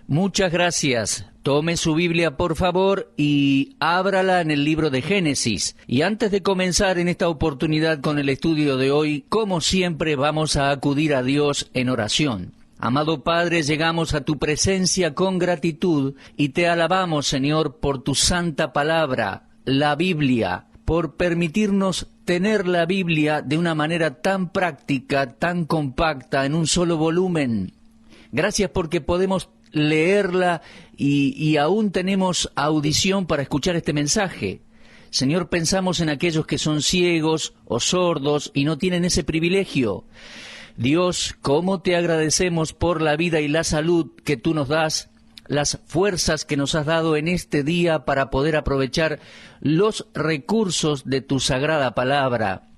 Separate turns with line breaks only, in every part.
Muchas gracias. Tome su Biblia, por favor, y ábrala en el libro de Génesis. Y antes de comenzar en esta oportunidad con el estudio de hoy, como siempre, vamos a acudir a Dios en oración. Amado Padre, llegamos a tu presencia con gratitud y te alabamos, Señor, por tu santa palabra, la Biblia, por permitirnos tener la Biblia de una manera tan práctica, tan compacta, en un solo volumen. Gracias porque podemos leerla y aún tenemos audición para escuchar este mensaje. Señor, pensamos en aquellos que son ciegos o sordos y no tienen ese privilegio. Dios, cómo te agradecemos por la vida y la salud que tú nos das, las fuerzas que nos has dado en este día para poder aprovechar los recursos de tu sagrada palabra.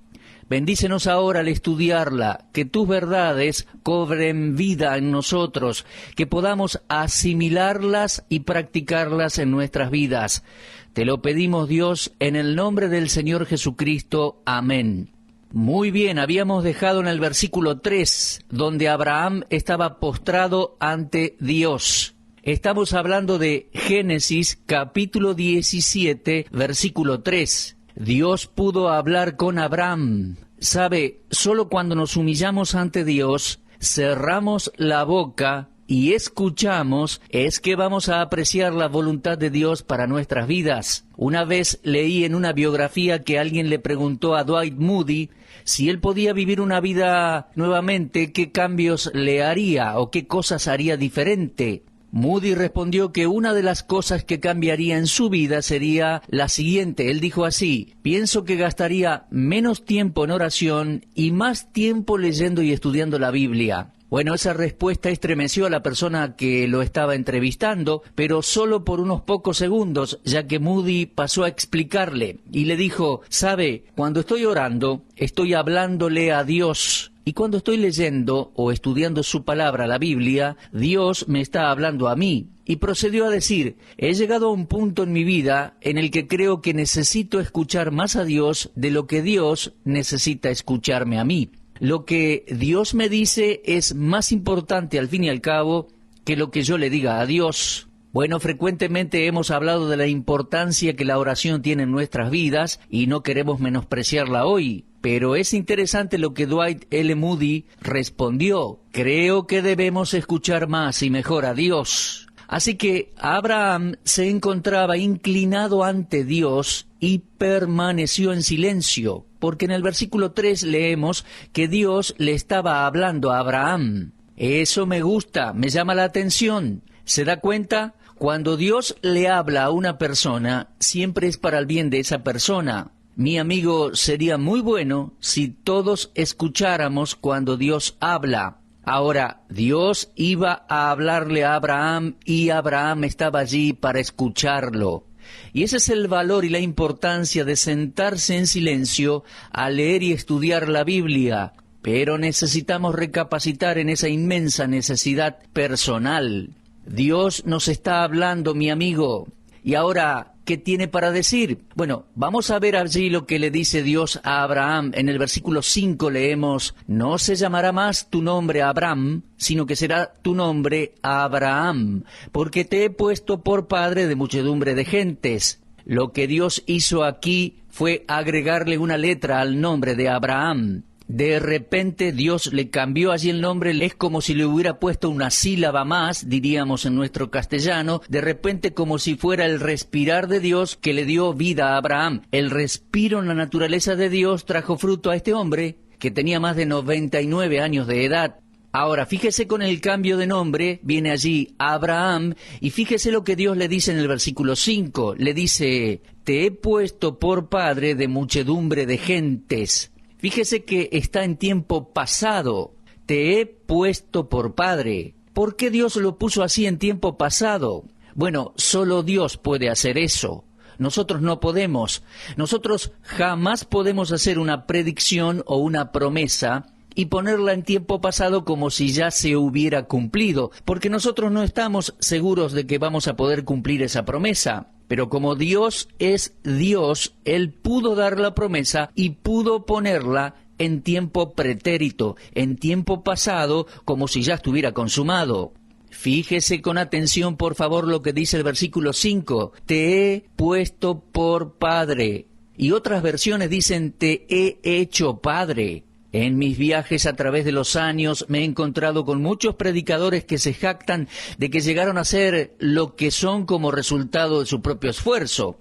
Bendícenos ahora al estudiarla, que tus verdades cobren vida en nosotros, que podamos asimilarlas y practicarlas en nuestras vidas. Te lo pedimos, Dios, en el nombre del Señor Jesucristo. Amén. Muy bien, habíamos dejado en el versículo 3, donde Abraham estaba postrado ante Dios. Estamos hablando de Génesis capítulo 17, versículo 3. Dios pudo hablar con Abraham. Sabe, solo cuando nos humillamos ante Dios, cerramos la boca y escuchamos, es que vamos a apreciar la voluntad de Dios para nuestras vidas. Una vez leí en una biografía que alguien le preguntó a Dwight Moody si él podía vivir una vida nuevamente, qué cambios le haría o qué cosas haría diferente. Moody respondió que una de las cosas que cambiaría en su vida sería la siguiente. Él dijo así: pienso que gastaría menos tiempo en oración y más tiempo leyendo y estudiando la Biblia. Bueno, esa respuesta estremeció a la persona que lo estaba entrevistando, pero solo por unos pocos segundos, ya que Moody pasó a explicarle y le dijo: sabe, cuando estoy orando, estoy hablándole a Dios. Y cuando estoy leyendo o estudiando su palabra, la Biblia, Dios me está hablando a mí. Y procedió a decir: he llegado a un punto en mi vida en el que creo que necesito escuchar más a Dios de lo que Dios necesita escucharme a mí. Lo que Dios me dice es más importante al fin y al cabo que lo que yo le diga a Dios. Bueno, frecuentemente hemos hablado de la importancia que la oración tiene en nuestras vidas y no queremos menospreciarla hoy. Pero es interesante lo que Dwight L. Moody respondió: creo que debemos escuchar más y mejor a Dios. Así que Abraham se encontraba inclinado ante Dios y permaneció en silencio, porque en el versículo 3 leemos que Dios le estaba hablando a Abraham. Eso me gusta, me llama la atención. ¿Se da cuenta? Cuando Dios le habla a una persona, siempre es para el bien de esa persona. Mi amigo, sería muy bueno si todos escucháramos cuando Dios habla. Ahora, Dios iba a hablarle a Abraham y Abraham estaba allí para escucharlo. Y ese es el valor y la importancia de sentarse en silencio a leer y estudiar la Biblia. Pero necesitamos recapacitar en esa inmensa necesidad personal. Dios nos está hablando, mi amigo. Y ahora, ¿qué tiene para decir? Bueno, vamos a ver allí lo que le dice Dios a Abraham. En el versículo 5 leemos: no se llamará más tu nombre Abraham, sino que será tu nombre Abraham, porque te he puesto por padre de muchedumbre de gentes. Lo que Dios hizo aquí fue agregarle una letra al nombre de Abraham. De repente Dios le cambió allí el nombre, es como si le hubiera puesto una sílaba más, diríamos en nuestro castellano, de repente como si fuera el respirar de Dios que le dio vida a Abraham. El respiro en la naturaleza de Dios trajo fruto a este hombre, que tenía más de 99 años de edad. Ahora, fíjese con el cambio de nombre, viene allí Abraham, y fíjese lo que Dios le dice en el versículo 5, le dice: te he puesto por padre de muchedumbre de gentes. Fíjese que está en tiempo pasado. Te he puesto por padre. ¿Por qué Dios lo puso así en tiempo pasado? Bueno, solo Dios puede hacer eso. Nosotros no podemos. Nosotros jamás podemos hacer una predicción o una promesa y ponerla en tiempo pasado como si ya se hubiera cumplido, porque nosotros no estamos seguros de que vamos a poder cumplir esa promesa. Pero como Dios es Dios, Él pudo dar la promesa y pudo ponerla en tiempo pretérito, en tiempo pasado, como si ya estuviera consumado. Fíjese con atención, por favor, lo que dice el versículo 5. Te he puesto por padre. Y otras versiones dicen, te he hecho padre. En mis viajes a través de los años me he encontrado con muchos predicadores que se jactan de que llegaron a ser lo que son como resultado de su propio esfuerzo.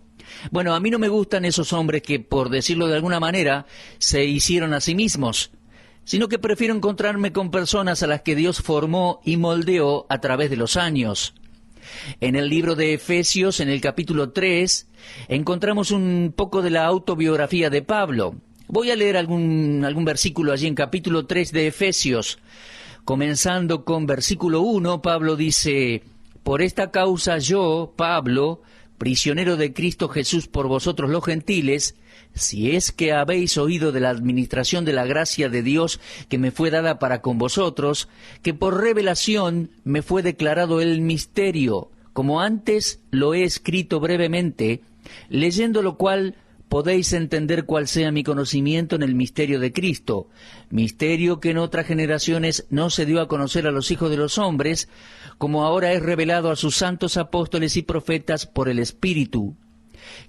Bueno, a mí no me gustan esos hombres que, por decirlo de alguna manera, se hicieron a sí mismos, sino que prefiero encontrarme con personas a las que Dios formó y moldeó a través de los años. En el libro de Efesios, en el capítulo 3, encontramos un poco de la autobiografía de Pablo. Voy a leer algún versículo allí en capítulo 3 de Efesios. Comenzando con versículo 1, Pablo dice, por esta causa yo, Pablo, prisionero de Cristo Jesús por vosotros los gentiles, si es que habéis oído de la administración de la gracia de Dios que me fue dada para con vosotros, que por revelación me fue declarado el misterio, como antes lo he escrito brevemente, leyendo lo cual podéis entender cuál sea mi conocimiento en el misterio de Cristo, misterio que en otras generaciones no se dio a conocer a los hijos de los hombres, como ahora es revelado a sus santos apóstoles y profetas por el Espíritu,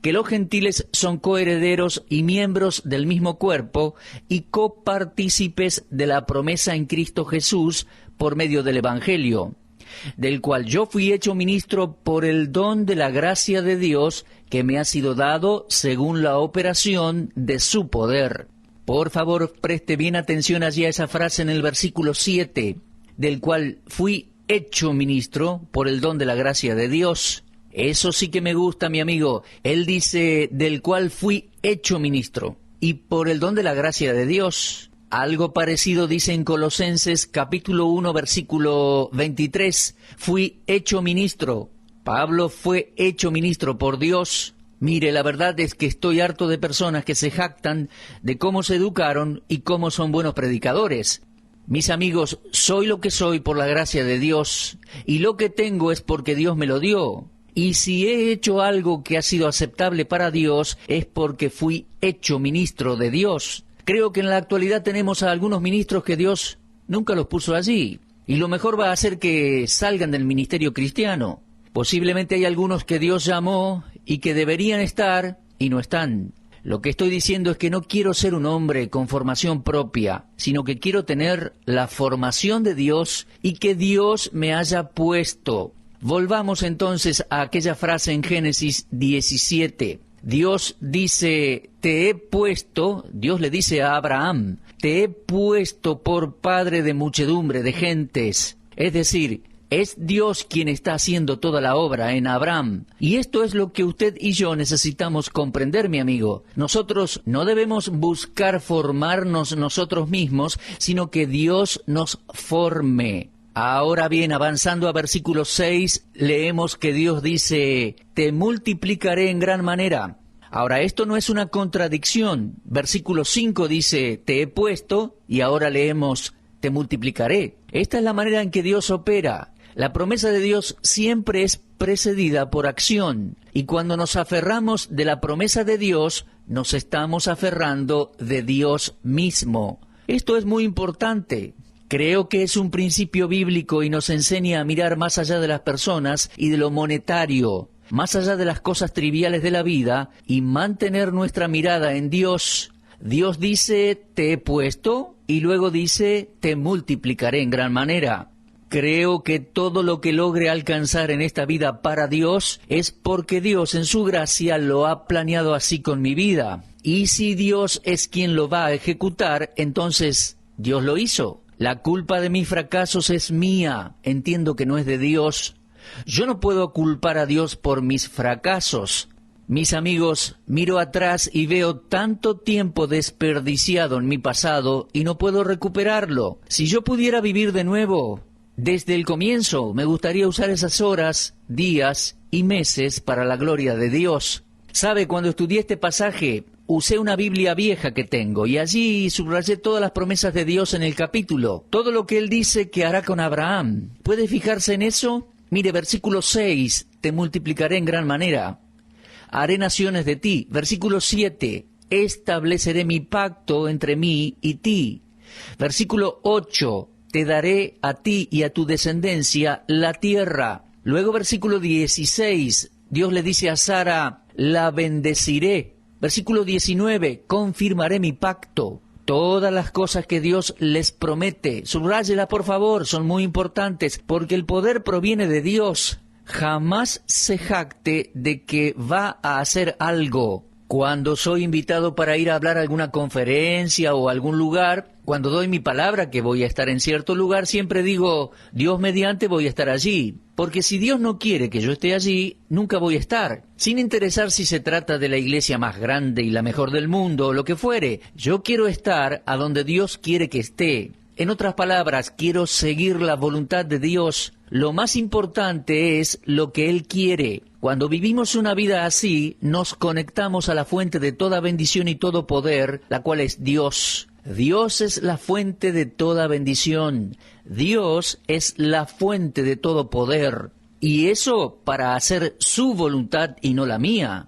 que los gentiles son coherederos y miembros del mismo cuerpo y copartícipes de la promesa en Cristo Jesús por medio del Evangelio, del cual yo fui hecho ministro por el don de la gracia de Dios que me ha sido dado según la operación de su poder. Por favor, preste bien atención allí a esa frase en el versículo 7, del cual fui hecho ministro por el don de la gracia de Dios. Eso sí que me gusta, mi amigo. Él dice, del cual fui hecho ministro, y por el don de la gracia de Dios. Algo parecido dice en Colosenses capítulo 1, versículo 23, fui hecho ministro. Pablo fue hecho ministro por Dios. Mire, la verdad es que estoy harto de personas que se jactan de cómo se educaron y cómo son buenos predicadores. Mis amigos, soy lo que soy por la gracia de Dios, y lo que tengo es porque Dios me lo dio. Y si he hecho algo que ha sido aceptable para Dios, es porque fui hecho ministro de Dios. Creo que en la actualidad tenemos a algunos ministros que Dios nunca los puso allí, y lo mejor va a ser que salgan del ministerio cristiano. Posiblemente hay algunos que Dios llamó y que deberían estar y no están. Lo que estoy diciendo es que no quiero ser un hombre con formación propia, sino que quiero tener la formación de Dios y que Dios me haya puesto. Volvamos entonces a aquella frase en Génesis 17. Dios dice, te he puesto, Dios le dice a Abraham, te he puesto por padre de muchedumbre de gentes. Es decir, es Dios quien está haciendo toda la obra en Abraham. Y esto es lo que usted y yo necesitamos comprender, mi amigo. Nosotros no debemos buscar formarnos nosotros mismos, sino que Dios nos forme. Ahora bien, avanzando a versículo 6, leemos que Dios dice, te multiplicaré en gran manera. Ahora, esto no es una contradicción. Versículo 5 dice, te he puesto, y ahora leemos, te multiplicaré. Esta es la manera en que Dios opera. La promesa de Dios siempre es precedida por acción, y cuando nos aferramos de la promesa de Dios, nos estamos aferrando de Dios mismo. Esto es muy importante. Creo que es un principio bíblico y nos enseña a mirar más allá de las personas y de lo monetario, más allá de las cosas triviales de la vida y mantener nuestra mirada en Dios. Dios dice, te he puesto, y luego dice, te multiplicaré en gran manera. Creo que todo lo que logre alcanzar en esta vida para Dios es porque Dios en su gracia lo ha planeado así con mi vida. Y si Dios es quien lo va a ejecutar, entonces Dios lo hizo. La culpa de mis fracasos es mía, entiendo que no es de Dios. Yo no puedo culpar a Dios por mis fracasos. Mis amigos, miro atrás y veo tanto tiempo desperdiciado en mi pasado y no puedo recuperarlo. Si yo pudiera vivir de nuevo, desde el comienzo, me gustaría usar esas horas, días y meses para la gloria de Dios. ¿Sabe? Cuando estudié este pasaje, usé una Biblia vieja que tengo y allí subrayé todas las promesas de Dios en el capítulo. Todo lo que Él dice que hará con Abraham. ¿Puede fijarse en eso? Mire, versículo 6, te multiplicaré en gran manera. Haré naciones de ti. Versículo 7, estableceré mi pacto entre mí y ti. Versículo 8, te daré a ti y a tu descendencia la tierra. Luego, versículo 16, Dios le dice a Sara, la bendeciré. Versículo 19, confirmaré mi pacto. Todas las cosas que Dios les promete, subráyela por favor, son muy importantes, porque el poder proviene de Dios. Jamás se jacte de que va a hacer algo. Cuando soy invitado para ir a hablar a alguna conferencia o a algún lugar, cuando doy mi palabra que voy a estar en cierto lugar, siempre digo, Dios mediante voy a estar allí. Porque si Dios no quiere que yo esté allí, nunca voy a estar. Sin interesar si se trata de la iglesia más grande y la mejor del mundo o lo que fuere, yo quiero estar a donde Dios quiere que esté. En otras palabras, quiero seguir la voluntad de Dios. Lo más importante es lo que Él quiere. Cuando vivimos una vida así, nos conectamos a la fuente de toda bendición y todo poder, la cual es Dios. Dios es la fuente de toda bendición. Dios es la fuente de todo poder. Y eso para hacer su voluntad y no la mía.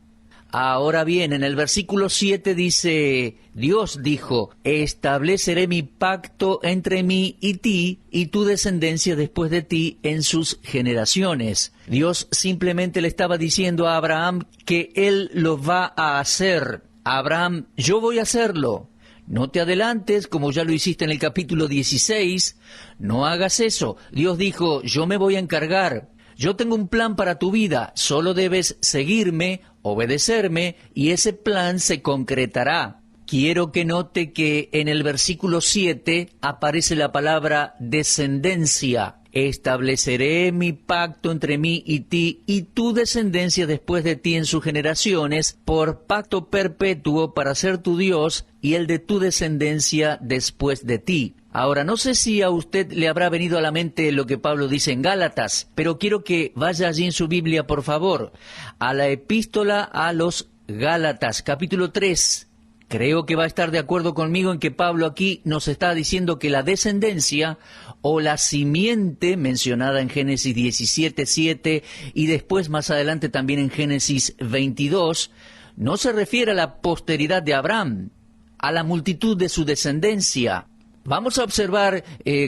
Ahora bien, en el versículo 7 dice, Dios dijo, estableceré mi pacto entre mí y ti y tu descendencia después de ti en sus generaciones. Dios simplemente le estaba diciendo a Abraham que Él lo va a hacer. Abraham, yo voy a hacerlo. No te adelantes, como ya lo hiciste en el capítulo 16. No hagas eso. Dios dijo, yo me voy a encargar. Yo tengo un plan para tu vida, solo debes seguirme, obedecerme, y ese plan se concretará. Quiero que note que en el versículo 7 aparece la palabra descendencia. Estableceré mi pacto entre mí y ti y tu descendencia después de ti en sus generaciones, por pacto perpetuo para ser tu Dios y el de tu descendencia después de ti. Ahora, no sé si a usted le habrá venido a la mente lo que Pablo dice en Gálatas, pero quiero que vaya allí en su Biblia, por favor, a la epístola a los Gálatas, capítulo 3. Creo que va a estar de acuerdo conmigo en que Pablo aquí nos está diciendo que la descendencia o la simiente mencionada en Génesis 17:7 y después más adelante también en Génesis 22, no se refiere a la posteridad de Abraham, a la multitud de su descendencia. Vamos a observar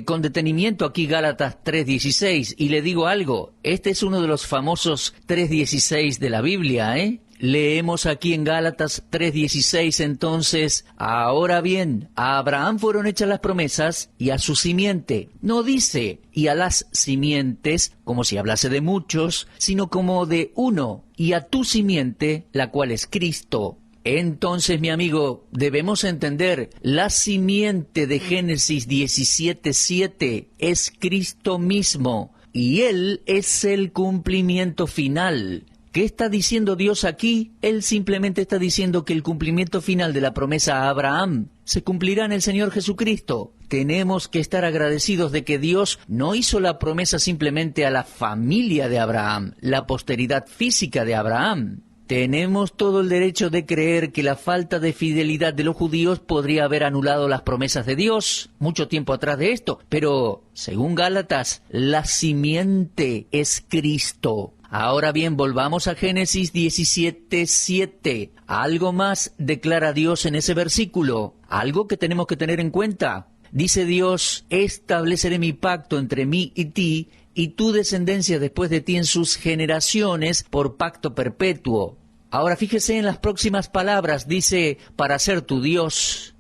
con detenimiento aquí Gálatas 3:16 y le digo algo, este es uno de los famosos 3:16 de la Biblia, Leemos aquí en Gálatas 3:16 entonces, ahora bien, a Abraham fueron hechas las promesas y a su simiente. No dice, y a las simientes, como si hablase de muchos, sino como de uno, y a tu simiente, la cual es Cristo. Entonces, mi amigo, debemos entender, la simiente de Génesis 17:7 es Cristo mismo, y Él es el cumplimiento final. ¿Qué está diciendo Dios aquí? Él simplemente está diciendo que el cumplimiento final de la promesa a Abraham se cumplirá en el Señor Jesucristo. Tenemos que estar agradecidos de que Dios no hizo la promesa simplemente a la familia de Abraham, la posteridad física de Abraham. Tenemos todo el derecho de creer que la falta de fidelidad de los judíos podría haber anulado las promesas de Dios mucho tiempo atrás de esto, pero, según Gálatas, la simiente es Cristo. Ahora bien, volvamos a Génesis 17:7. Algo más declara Dios en ese versículo, algo que tenemos que tener en cuenta. Dice Dios, estableceré mi pacto entre mí y ti, y tu descendencia después de ti en sus generaciones por pacto perpetuo. Ahora fíjese en las próximas palabras, dice, para ser tu Dios.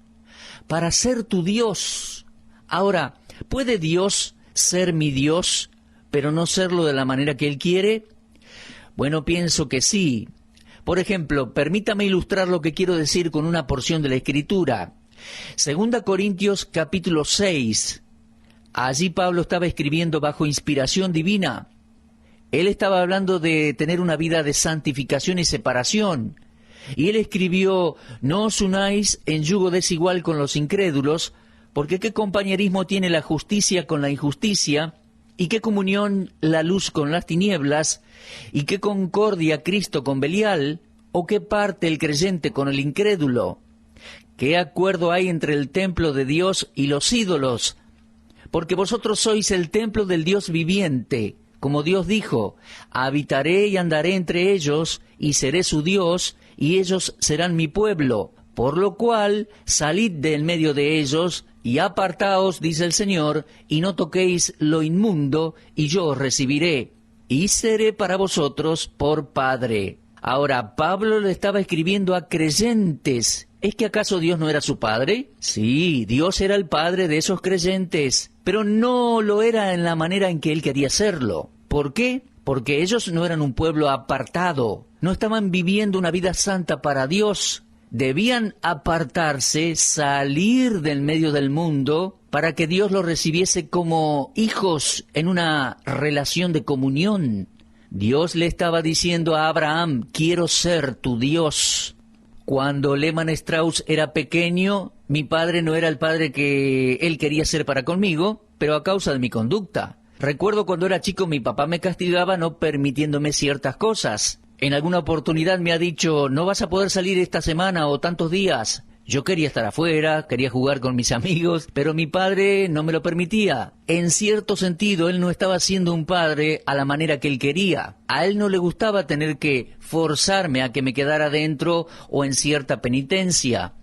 Para ser tu Dios. Ahora, ¿puede Dios ser mi Dios, pero no serlo de la manera que Él quiere? Bueno, pienso que sí. Por ejemplo, permítame ilustrar lo que quiero decir con una porción de la Escritura. 2 Corintios capítulo 6. Allí Pablo estaba escribiendo bajo inspiración divina. Él estaba hablando de tener una vida de santificación y separación. Y él escribió, no os unáis en yugo desigual con los incrédulos, porque qué compañerismo tiene la justicia con la injusticia, y qué comunión la luz con las tinieblas, y qué concordia Cristo con Belial, o qué parte el creyente con el incrédulo. ¿Qué acuerdo hay entre el templo de Dios y los ídolos? Porque vosotros sois el templo del Dios viviente. Como Dios dijo, habitaré y andaré entre ellos, y seré su Dios, y ellos serán mi pueblo. Por lo cual, salid de en medio de ellos, y apartaos, dice el Señor, y no toquéis lo inmundo, y yo os recibiré, y seré para vosotros por Padre. Ahora, Pablo le estaba escribiendo a creyentes. ¿Es que acaso Dios no era su Padre? Sí, Dios era el Padre de esos creyentes, pero no lo era en la manera en que Él quería serlo. ¿Por qué? Porque ellos no eran un pueblo apartado, no estaban viviendo una vida santa para Dios. Debían apartarse, salir del medio del mundo, para que Dios los recibiese como hijos en una relación de comunión. Dios le estaba diciendo a Abraham, quiero ser tu Dios. Cuando Lehmann Strauss era pequeño, mi padre no era el padre que él quería ser para conmigo, pero a causa de mi conducta. Recuerdo cuando era chico mi papá me castigaba no permitiéndome ciertas cosas. En alguna oportunidad me ha dicho, no vas a poder salir esta semana o tantos días. Yo quería estar afuera, quería jugar con mis amigos, pero mi padre no me lo permitía. En cierto sentido, él no estaba siendo un padre a la manera que él quería. A él no le gustaba tener que forzarme a que me quedara dentro o en cierta penitencia.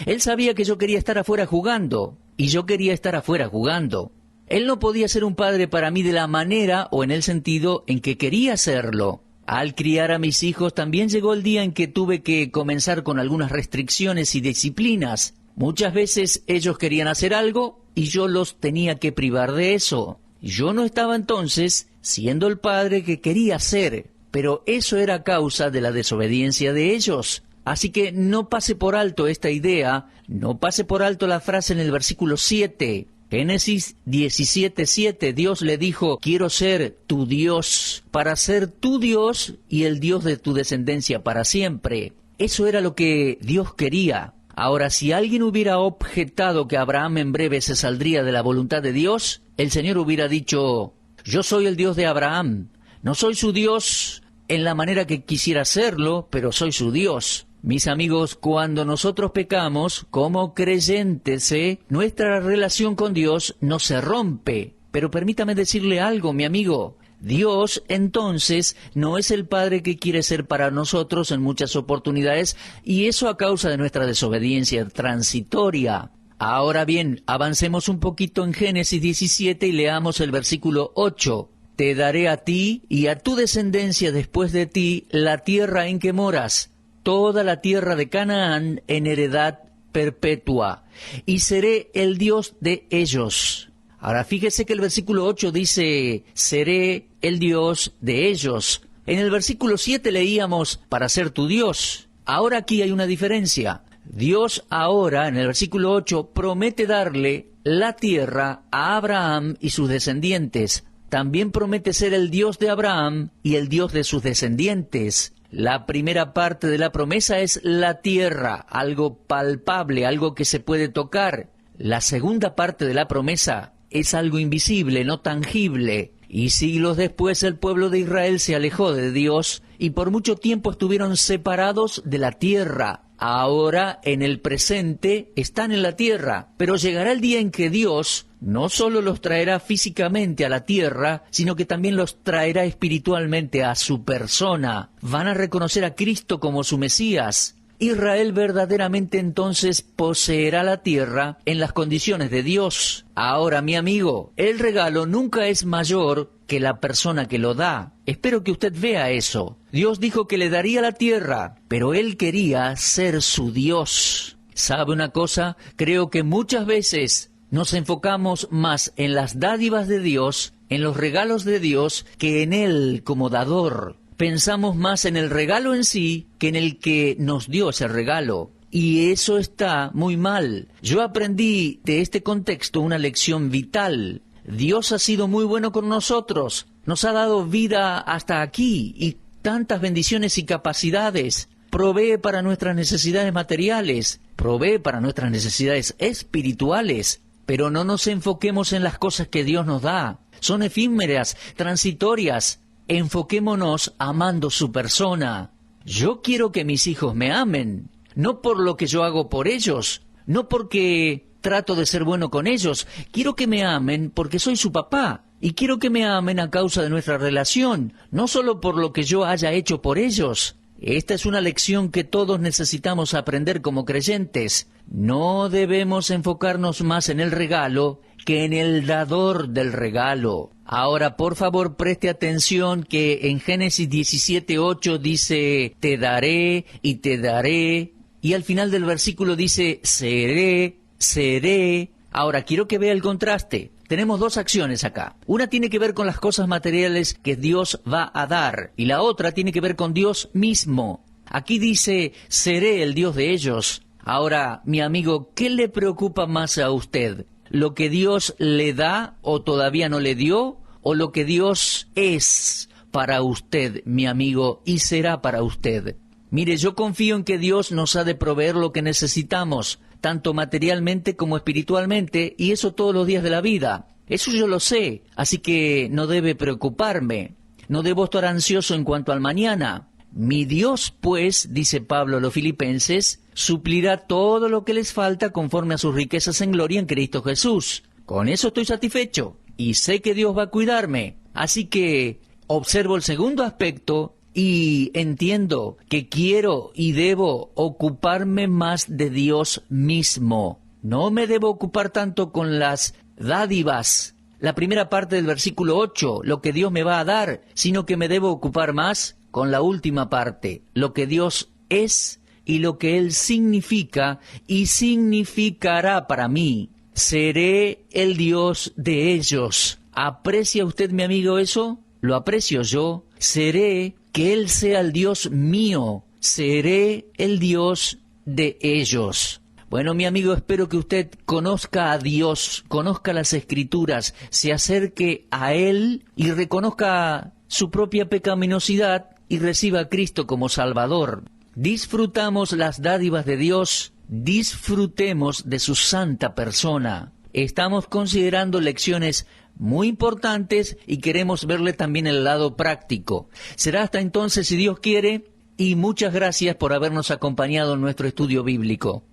Él sabía que yo quería estar afuera jugando, y yo quería estar afuera jugando. Él no podía ser un padre para mí de la manera o en el sentido en que quería serlo. Al criar a mis hijos también llegó el día en que tuve que comenzar con algunas restricciones y disciplinas. Muchas veces ellos querían hacer algo y yo los tenía que privar de eso. Yo no estaba entonces siendo el padre que quería ser, pero eso era causa de la desobediencia de ellos. Así que no pase por alto esta idea, no pase por alto la frase en el versículo 7. Génesis 17:7, Dios le dijo, quiero ser tu Dios, para ser tu Dios y el Dios de tu descendencia para siempre. Eso era lo que Dios quería. Ahora, si alguien hubiera objetado que Abraham en breve se saldría de la voluntad de Dios, el Señor hubiera dicho, yo soy el Dios de Abraham, no soy su Dios en la manera que quisiera serlo, pero soy su Dios. Mis amigos, cuando nosotros pecamos, como creyentes, nuestra relación con Dios no se rompe. Pero permítame decirle algo, mi amigo. Dios, entonces, no es el Padre que quiere ser para nosotros en muchas oportunidades, y eso a causa de nuestra desobediencia transitoria. Ahora bien, avancemos un poquito en Génesis 17 y leamos el versículo 8. Te daré a ti y a tu descendencia después de ti la tierra en que moras, toda la tierra de Canaán en heredad perpetua, y seré el Dios de ellos. Ahora fíjese que el versículo 8 dice, seré el Dios de ellos. En el versículo 7 leíamos, para ser tu Dios. Ahora aquí hay una diferencia. Dios ahora, en el versículo 8, promete darle la tierra a Abraham y sus descendientes. También promete ser el Dios de Abraham y el Dios de sus descendientes. La primera parte de la promesa es la tierra, algo palpable, algo que se puede tocar. La segunda parte de la promesa es algo invisible, no tangible. Y siglos después el pueblo de Israel se alejó de Dios y por mucho tiempo estuvieron separados de la tierra. Ahora, en el presente, están en la tierra, pero llegará el día en que Dios no solo los traerá físicamente a la tierra, sino que también los traerá espiritualmente a su persona. Van a reconocer a Cristo como su Mesías. Israel verdaderamente entonces poseerá la tierra en las condiciones de Dios. Ahora, mi amigo, el regalo nunca es mayor que la persona que lo da. Espero que usted vea eso. Dios dijo que le daría la tierra, pero Él quería ser su Dios. ¿Sabe una cosa? Creo que muchas veces nos enfocamos más en las dádivas de Dios, en los regalos de Dios, que en Él como dador. Pensamos más en el regalo en sí que en el que nos dio ese regalo. Y eso está muy mal. Yo aprendí de este contexto una lección vital. Dios ha sido muy bueno con nosotros. Nos ha dado vida hasta aquí y tantas bendiciones y capacidades. Provee para nuestras necesidades materiales. Provee para nuestras necesidades espirituales. Pero no nos enfoquemos en las cosas que Dios nos da. Son efímeras, transitorias. Enfoquémonos amando su persona. Yo quiero que mis hijos me amen, no por lo que yo hago por ellos, no porque trato de ser bueno con ellos. Quiero que me amen porque soy su papá, y quiero que me amen a causa de nuestra relación, no solo por lo que yo haya hecho por ellos. Esta es una lección que todos necesitamos aprender como creyentes. No debemos enfocarnos más en el regalo que en el dador del regalo. Ahora, por favor, preste atención que en Génesis 17:8 dice, te daré y te daré, y al final del versículo dice, seré, seré. Ahora, quiero que vea el contraste. Tenemos dos acciones acá. Una tiene que ver con las cosas materiales que Dios va a dar, y la otra tiene que ver con Dios mismo. Aquí dice, seré el Dios de ellos. Ahora, mi amigo, ¿qué le preocupa más a usted? ¿Lo que Dios le da o todavía no le dio? ¿O lo que Dios es para usted, mi amigo, y será para usted? Mire, yo confío en que Dios nos ha de proveer lo que necesitamos, tanto materialmente como espiritualmente, y eso todos los días de la vida. Eso yo lo sé, así que no debe preocuparme. No debo estar ansioso en cuanto al mañana. Mi Dios, pues, dice Pablo a los Filipenses, suplirá todo lo que les falta conforme a sus riquezas en gloria en Cristo Jesús. Con eso estoy satisfecho y sé que Dios va a cuidarme. Así que observo el segundo aspecto y entiendo que quiero y debo ocuparme más de Dios mismo. No me debo ocupar tanto con las dádivas, la primera parte del versículo 8, lo que Dios me va a dar, sino que me debo ocupar más con la última parte, lo que Dios es y lo que Él significa y significará para mí. Seré el Dios de ellos. ¿Aprecia usted, mi amigo, eso? Lo aprecio yo. Seré que Él sea el Dios mío. Seré el Dios de ellos. Bueno, mi amigo, espero que usted conozca a Dios, conozca las Escrituras, se acerque a Él y reconozca su propia pecaminosidad y reciba a Cristo como Salvador. Disfrutamos las dádivas de Dios, disfrutemos de su santa persona. Estamos considerando lecciones muy importantes y queremos verle también el lado práctico. Será hasta entonces, si Dios quiere, y muchas gracias por habernos acompañado en nuestro estudio bíblico.